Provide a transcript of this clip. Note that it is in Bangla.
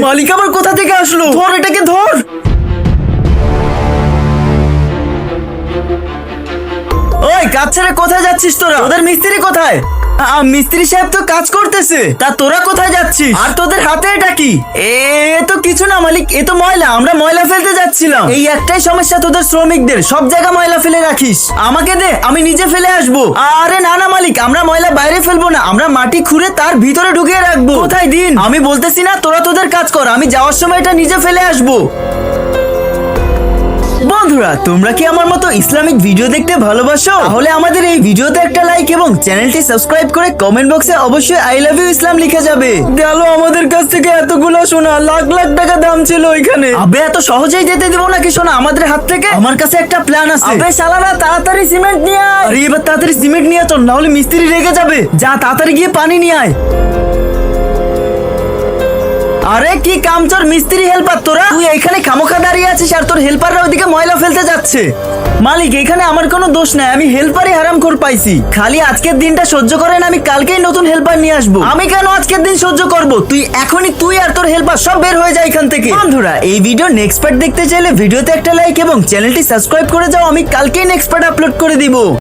মালিক আবার কোথা থেকে আসলো? ধর এটাকে ধর। ওই কাজ ছেড়ে কোথায় যাচ্ছিস তোরা? তোদের মিস্ত্রি কোথায়? মিস্ত্রি সাহেব তো কাজ করতেছে। তা তোরা কোথায় যাচ্ছিস? আর তোদের হাতে এটা কি? এ তো কিছু না মালিক, এ তো ময়লা। আমরা ময়লা ফেলতে যাচ্ছিলাম। এই একটাই সমস্যা তোদের শ্রমিকদের, সব জায়গা ময়লা ফেলে রাখিস। আমাকে দে, আমি নিজে ফেলে আসবো। আরে না না মালিক, আমরা ময়লা বাইরে ফেলবো না, আমরা মাটি খুঁড়ে তার ভিতরে ঢুকিয়ে রাখবো। কোথায় দিন? আমি বলতেছি না, তোরা তোদের কাজ কর, আমি যাওয়ার সময় এটা নিজে ফেলে আসবো। বন্ধুরা, তোমরা কি আমার মতো ইসলামিক ভিডিও দেখতে ভালোবাসো? তাহলে আমাদের এই ভিডিওতে একটা লাইক এবং চ্যানেলটি সাবস্ক্রাইব করে কমেন্ট বক্সে অবশ্যই আই লাভ ইউ ইসলাম লিখে যাবে। গেল আমাদের কাছ থেকে এতগুলো সোনা, লাখ লাখ টাকা দাম ছিল ওইখানে। আবে এত সহজেই যেতে দিব নাকি সোনা আমাদের হাত থেকে? আমার কাছে একটা প্ল্যান আছে। আবে শালারা, তাড়াতাড়ি সিমেন্ট নিয়ে আয়। আরে এবার তাড়াতাড়ি সিমেন্ট নিয়ে চল, না হলে মিস্ত্রি রেগে যাবে। যা তাড়াতাড়ি গিয়ে পানি নিয়ে আয়। আরে কি কামচোর মিস্ত্রি হেল্পার তোরা, তুই এখানে খামোখা দাঁড়িয়ে আছিস আর তোর হেল্পাররা ওইদিকে ময়লা ফেলতে যাচ্ছে। মালিক, এখানে আমার কোনো দোষ নাই, আমি হেল্পারই হারামখোর পাইছি। খালি আজকের দিনটা সহ্য করেন, আমি কালকেই নতুন হেল্পার নিয়ে আসবো। আমি কেন আজকের দিন সহ্য করব? তুই আর তোর হেল্পার সব বের হয়ে যায় এখান থেকে। বন্ধুরা, এই ভিডিও নেক্সট পার্ট দেখতে চাইলে ভিডিওতে একটা লাইক এবং চ্যানেলটি সাবস্ক্রাইব করে যাও, আমি কালকেই নেক্সট পার্ট আপলোড করে দিব।